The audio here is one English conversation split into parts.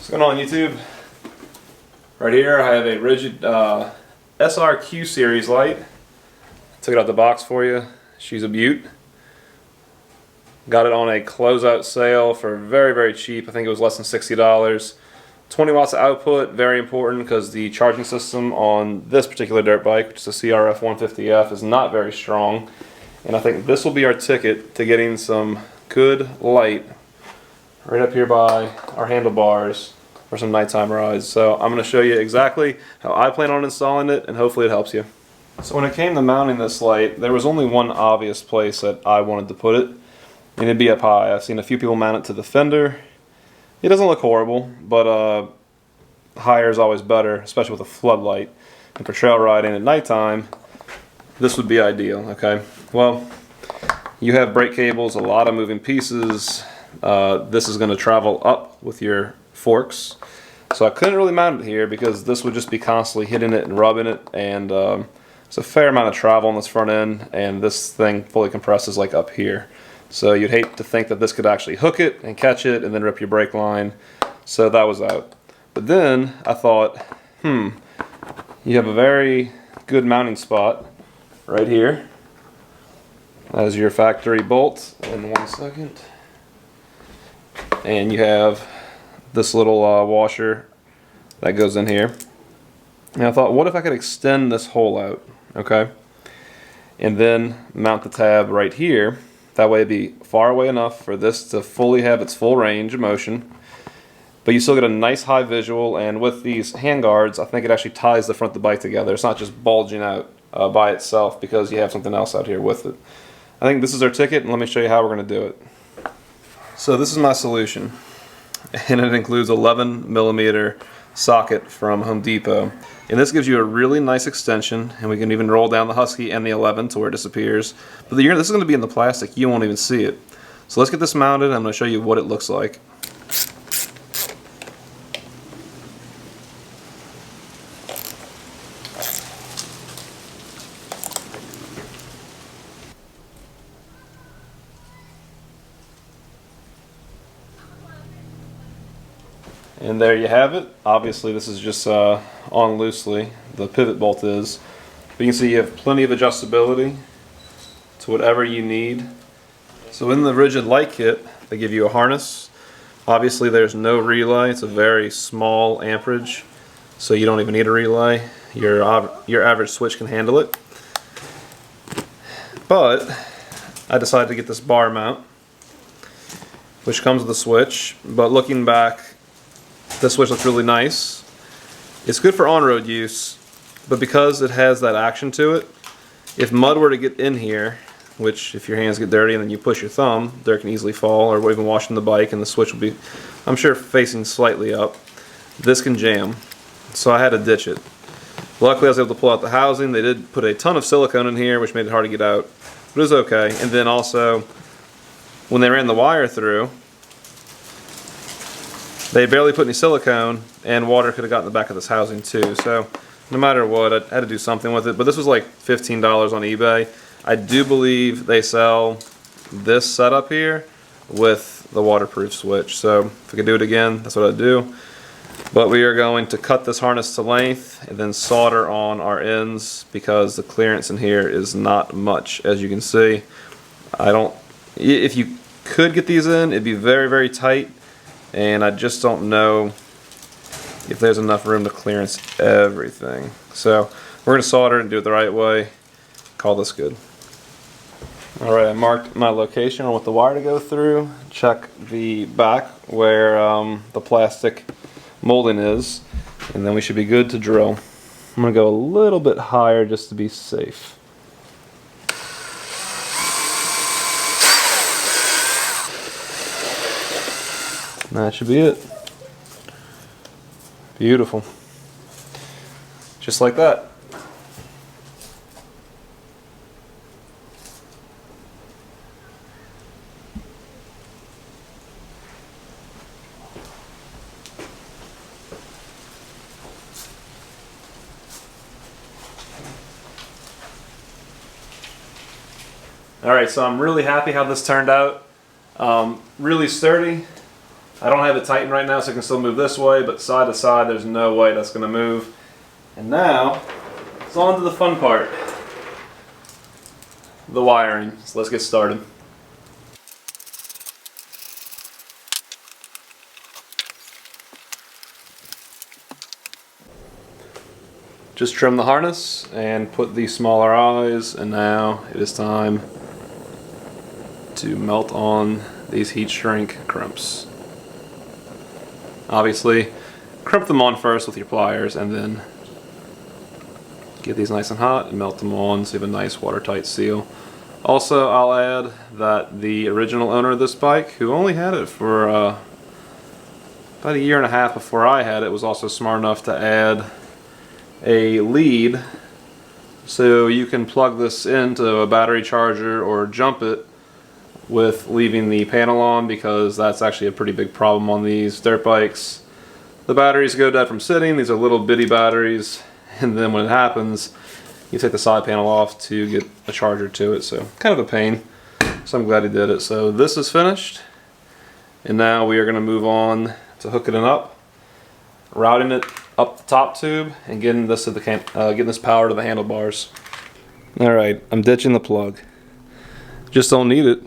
What's going on, YouTube? Right here I have a rigid SRQ series light. Took it out the box for you. She's a beaut. Got it on a closeout sale for very cheap. I think it was less than $60. 20 watts of output, very important because the charging system on this particular dirt bike, which is a CRF 150F, is not very strong. And I think this will be our ticket to getting some good light right up here by our handlebars for some nighttime rides. So I'm going to show you exactly how I plan on installing it, and hopefully it helps you. So when it came to mounting this light, there was only one obvious place that I wanted to put it, and it'd be up high. I've seen a few people mount it to the fender. It doesn't look horrible, but higher is always better, especially with a floodlight. And for trail riding at nighttime, this would be ideal. Okay, well, you have brake cables, a lot of moving pieces. This is going to travel up with your forks, so I couldn't really mount it here because this would just be constantly hitting it and rubbing it, and it's a fair amount of travel on this front end, and this thing fully compresses like up here. So you'd hate to think that this could actually hook it and catch it and then rip your brake line. So that was out. But then I thought, you have a very good mounting spot right here as your factory bolt. In 1 second. And you have this little washer that goes in here. And I thought, what if I could extend this hole out, okay? And then mount the tab right here. That way it'd be far away enough for this to fully have its full range of motion, but you still get a nice high visual, and with these hand guards, I think it actually ties the front of the bike together. It's not just bulging out by itself because you have something else out here with it. I think this is our ticket, and let me show you how we're going to do it. So this is my solution, and it includes 11mm socket from Home Depot. And this gives you a really nice extension, and we can even roll down the Husky and the 11 to where it disappears. But this is going to be in the plastic, you won't even see it. So let's get this mounted, and I'm going to show you what it looks like. And there you have it. Obviously this is just on loosely, the pivot bolt is. But you can see you have plenty of adjustability to whatever you need. So in the rigid light kit, they give you a harness. Obviously there's no relay, it's a very small amperage, so you don't even need a relay. Your average switch can handle it. But I decided to get this bar mount, which comes with a switch, but looking back, this switch looks really nice. It's good for on-road use, but because it has that action to it, if mud were to get in here, which if your hands get dirty and then you push your thumb, dirt can easily fall, or even washing the bike and the switch will be, I'm sure, facing slightly up, this can jam. So I had to ditch it. Luckily I was able to pull out the housing. They did put a ton of silicone in here, which made it hard to get out, but it was okay. And then also, when they ran the wire through, they barely put any silicone, and water could have gotten in the back of this housing too. So no matter what, I had to do something with it. But this was like $15 on eBay. I do believe they sell this setup here with the waterproof switch. So if I could do it again, that's what I'd do. But we are going to cut this harness to length and then solder on our ends because the clearance in here is not much, as you can see. If you could get these in, it'd be very tight. And I just don't know if there's enough room to clearance everything. So we're going to solder and do it the right way. Call this good. Alright, I marked my location on what the wire to go through. Check the back where the plastic molding is. And then we should be good to drill. I'm going to go a little bit higher just to be safe. That should be it. Beautiful. Just like that. Alright, so I'm really happy how this turned out. Really sturdy. I don't have it tightened right now, so I can still move this way, but side to side, there's no way that's going to move. And now, it's on to the fun part. The wiring. So let's get started. Just trim the harness and put the smaller eyes, and now it is time to melt on these heat shrink crimps. Obviously, crimp them on first with your pliers and then get these nice and hot and melt them on so you have a nice watertight seal. Also, I'll add that the original owner of this bike, who only had it for about a year and a half before I had it, was also smart enough to add a lead so you can plug this into a battery charger or jump it with leaving the panel on, because that's actually a pretty big problem on these dirt bikes. The batteries go dead from sitting. These are little bitty batteries, and then when it happens you take the side panel off to get a charger to it, so kind of a pain. So I'm glad he did it. So this is finished, and now we are going to move on to hooking it up, routing it up the top tube, and getting this to the getting this power to the handlebars. Alright, I'm ditching the plug. Just don't need it,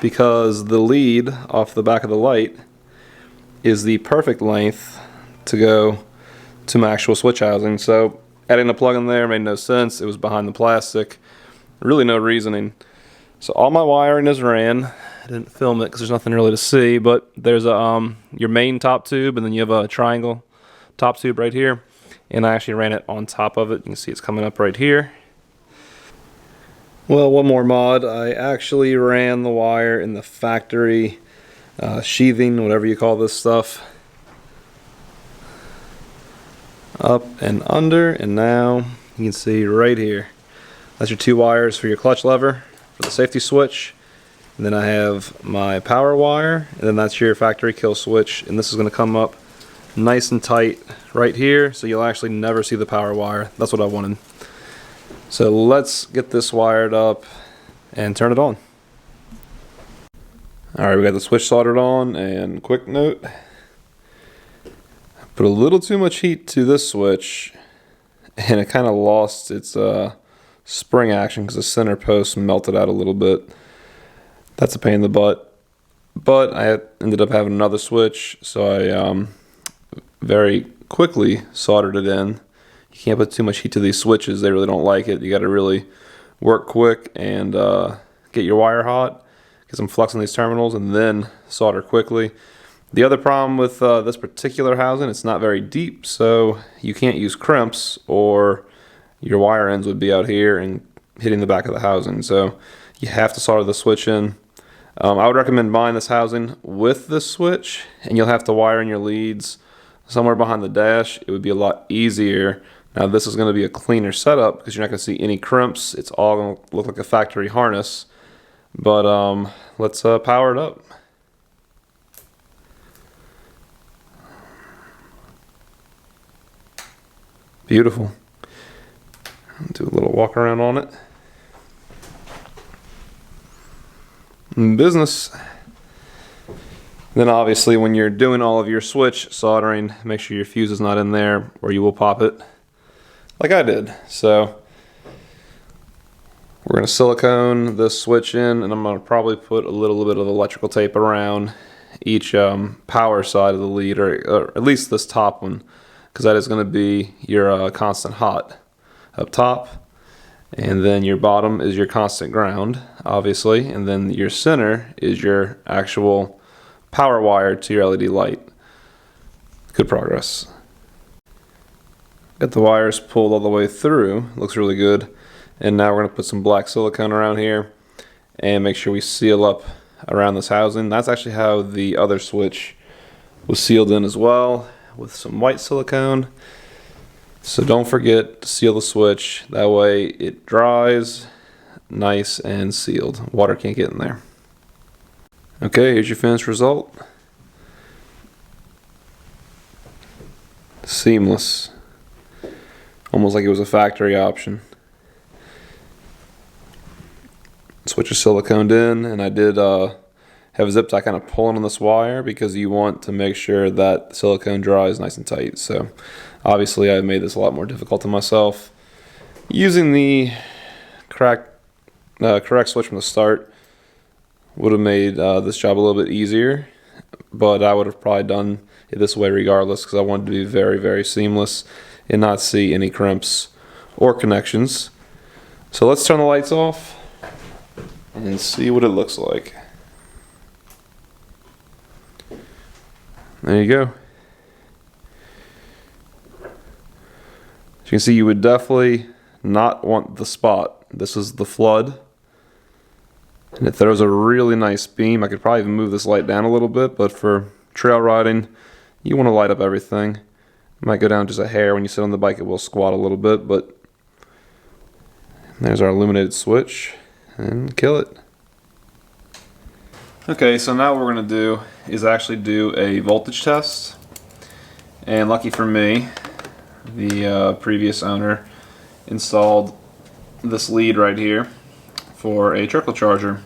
because the lead off the back of the light is the perfect length to go to my actual switch housing. So adding a plug in there made no sense. It was behind the plastic. Really no reasoning. So all my wiring is ran. I didn't film it because there's nothing really to see, but there's a your main top tube, and then you have a triangle top tube right here, and I actually ran it on top of it. You can see it's coming up right here. Well, one more mod. I actually ran the wire in the factory sheathing, whatever you call this stuff, up and under, and now you can see right here, that's your two wires for your clutch lever for the safety switch, and then I have my power wire, and then that's your factory kill switch, and this is going to come up nice and tight right here, so you'll actually never see the power wire. That's what I wanted. So let's get this wired up and turn it on. Alright, we got the switch soldered on, and quick note, put a little too much heat to this switch and it kind of lost its spring action because the center post melted out a little bit. That's a pain in the butt, but I ended up having another switch, so I very quickly soldered it in. You can't put too much heat to these switches, they really don't like it. You got to really work quick and get your wire hot, get some flux on these terminals, and then solder quickly. The other problem with this particular housing, it's not very deep, so you can't use crimps or your wire ends would be out here and hitting the back of the housing. So you have to solder the switch in. I would recommend buying this housing with this switch, and you'll have to wire in your leads somewhere behind the dash. It would be a lot easier. Now this is going to be a cleaner setup because you're not going to see any crimps. It's all going to look like a factory harness. But let's power it up. Beautiful. Do a little walk around on it. In business. Then obviously when you're doing all of your switch soldering, make sure your fuse is not in there or you will pop it like I did. So we're going to silicone this switch in, and I'm going to probably put a little bit of electrical tape around each power side of the lead, or at least this top one, because that is going to be your constant hot up top, and then your bottom is your constant ground, obviously, and then your center is your actual power wire to your LED light. Good progress. Got the wires pulled all the way through, looks really good. And now we're going to put some black silicone around here and make sure we seal up around this housing. That's actually how the other switch was sealed in as well, with some white silicone. So don't forget to seal the switch, that way it dries nice and sealed. Water can't get in there. Okay, here's your finished result. Seamless. Almost like it was a factory option. Switch is siliconed in, and I did have a zip tie kind of pulling on this wire because you want to make sure that the silicone dries nice and tight. So obviously I've made this a lot more difficult on myself. Using the correct switch from the start would have made this job a little bit easier, but I would have probably done it this way regardless because I wanted to be very, very seamless and not see any crimps or connections. So let's turn the lights off and see what it looks like. There you go. As you can see, you would definitely not want the spot. This is the flood, and it throws a really nice beam. I could probably even move this light down a little bit, but for trail riding, you want to light up everything. It might go down just a hair. When you sit on the bike, it will squat a little bit, but there's our illuminated switch, and kill it. Okay, so now what we're going to do is actually do a voltage test. And lucky for me, the previous owner installed this lead right here for a trickle charger.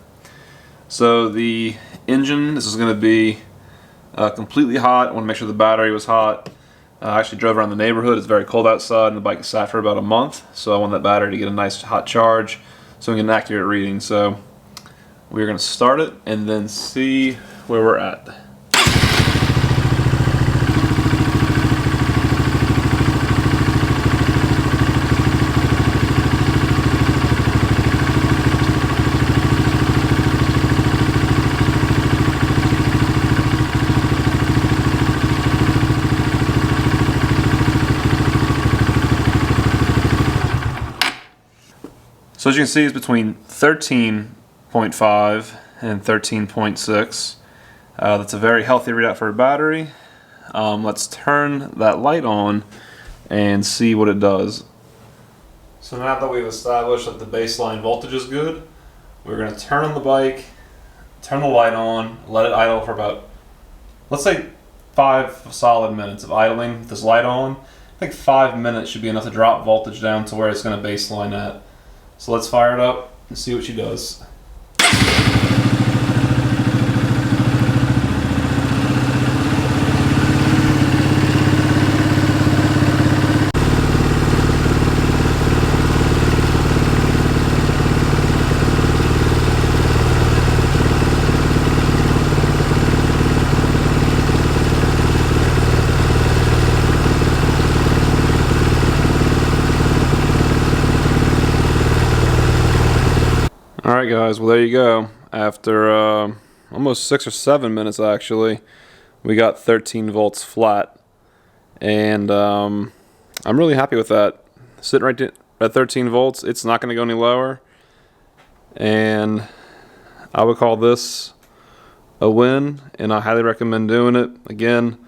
So the engine, this is going to be completely hot. I want to make sure the battery was hot. I actually drove around the neighborhood. It's very cold outside and the bike has sat for about a month, so I want that battery to get a nice hot charge so we can get an accurate reading. So we're going to start it and then see where we're at. So as you can see, it's between 13.5 and 13.6. That's a very healthy readout for a battery. Let's turn that light on and see what it does. So now that we've established that the baseline voltage is good, we're going to turn on the bike, turn the light on, let it idle for about, let's say 5 solid minutes of idling with this light on. I think 5 minutes should be enough to drop voltage down to where it's going to baseline at. So let's fire it up and see what she does. Alright guys, well there you go. After almost 6 or 7 minutes actually, we got 13 volts flat. And I'm really happy with that. Sitting right at 13 volts, it's not going to go any lower. And I would call this a win, and I highly recommend doing it. Again,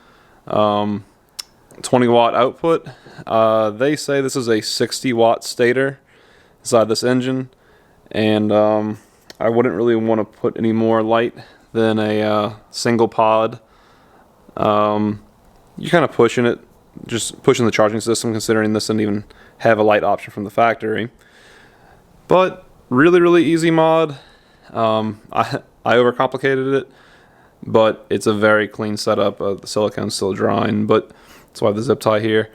20 watt output. They say this is a 60 watt stator inside this engine. And I wouldn't really want to put any more light than a single pod. You're kind of pushing it, just pushing the charging system, considering this didn't even have a light option from the factory. But really, really easy mod. I overcomplicated it, but it's a very clean setup. The silicone's still drying, but that's why I have the zip tie here.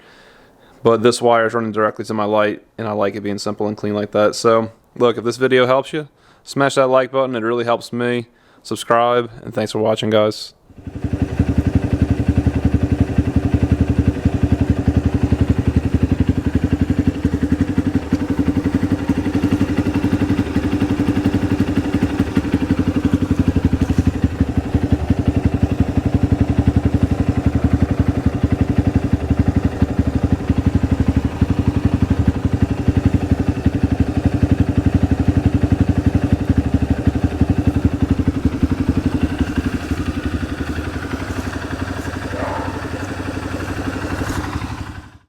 But this wire is running directly to my light, and I like it being simple and clean like that. So look, if this video helps you, smash that like button. It really helps me. Subscribe, and thanks for watching, guys.